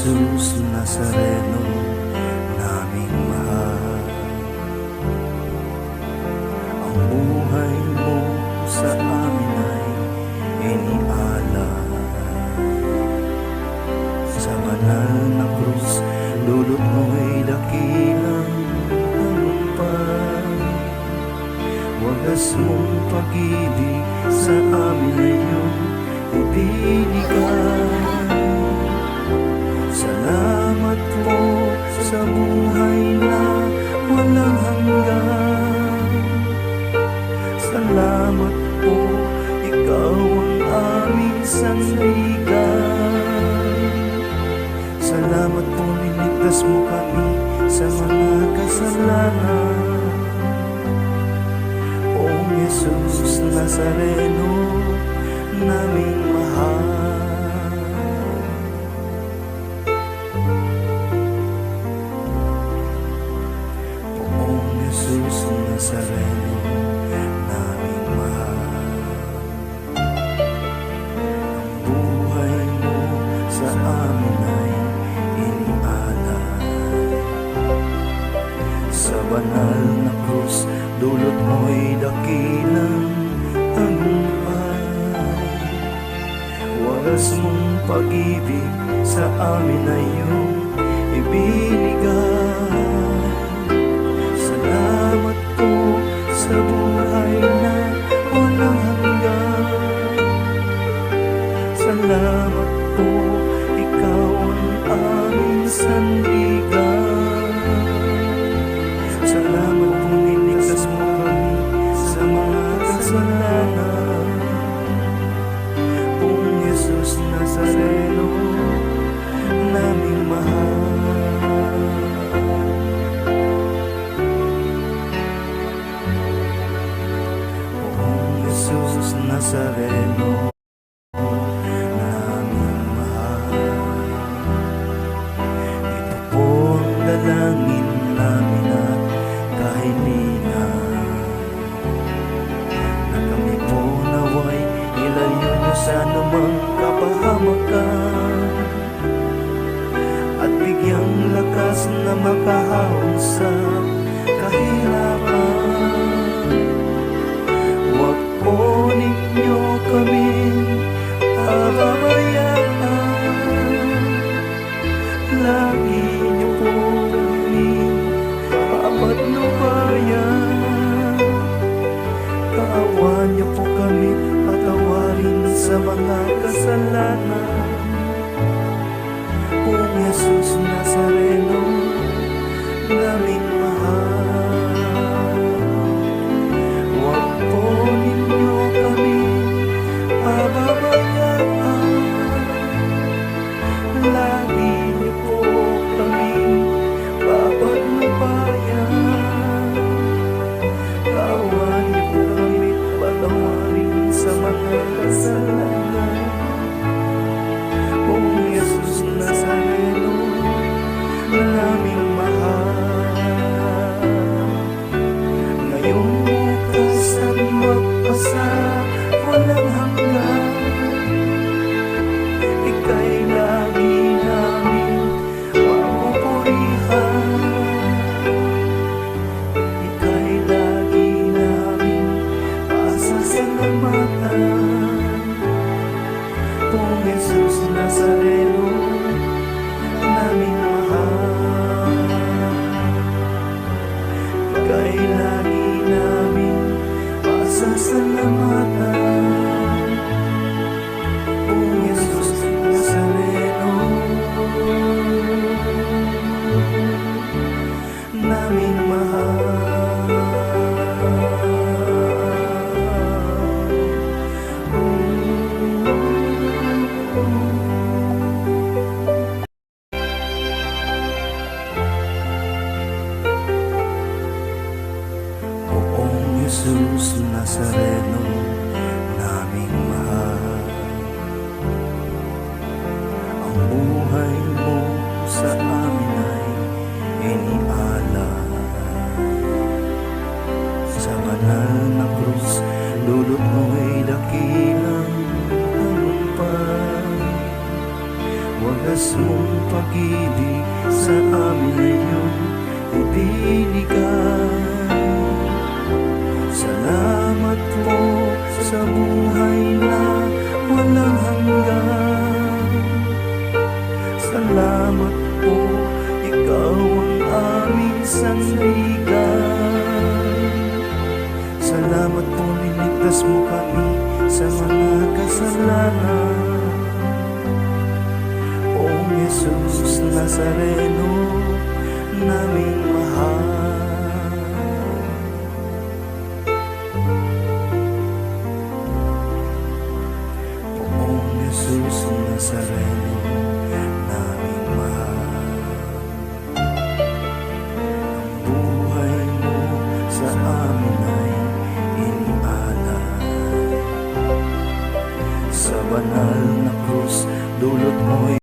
Jesus Nazareno, naming mahal. Ang buhay mo sa amin ay inialay. Sa banal na krus, dulot mo'y dakilang tagumpay. Wagas mong pag-ibig sa amin ay iyong ibinigay. Salamat po sa buhay na walang hanggan. Salamat po, ikaw ang aming sandigan. Salamat po, niligtas mo kami sa mga kasalanan. Poong Jesus Nazareno, naming mahal. Poong Jesus Nazareno, naming mahal. Ang buhay mo sa amin ay inialay. Sa banal na krus, dulot mo'y dakilang tagumpay. Wagas mong pag-ibig sa amin ay iyong ibinigay. Salamat po sa buhay na walang hanggan. Salamat po, ikaw ang aming sandigan. Salamat po, niligtas mo kami sa mga kasalanan. Poong Jesus Nazareno, naming mahal. Poong Jesus Nazareno, naming mahal. Ito po ang dalangin namin at kahilingan, na kami po naway ilayo niyo sa anumang kapahamakan, at bigyang lakas na makahawag sa kahirapan. Huwag po ninyo kaming pababayaan. Lagi niyo po kaming papatnubayan. Kaawan niyo po kami, patawarin sa mga kasalanan. Poong Jesus Nazareno, naming mahal. Huwag po ninyo kami pababayaan. Lagi niyo po kami papatnubayan. Kaawan niyo po kami, patawarin sa mga kasalanan. Poong Jesus Nazareno, naming mahal. Ngayong bukas at magpasa walang hanggan, ika'y lagi namin mapupurihan. Ika'y lagi namin pasasalamatan. Poong Jesus Nazareno, naming mahal. Ika'y lagi namin pasasalamatan. Poong Jesus Nazareno, naming Jesus Nazareno, naming mahal. Ang buhay mo sa amin ay inialay. Sa banal na krus, dulot mo'y dakilang tagumpay. wagas mong pag-ibig sa amin ay iyong ibinigay. Salamat po sa buhay na walang hanggan. Salamat po, ikaw ang aming sandigan. Salamat po, niligtas mo kami sa mga kasalanan. Poong Jesus Nazareno, naming mahal. Poong Jesus Nazareno, naming mahal. Ang buhay mo sa amin ay inialay. Sa banal na krus, dulot mo'y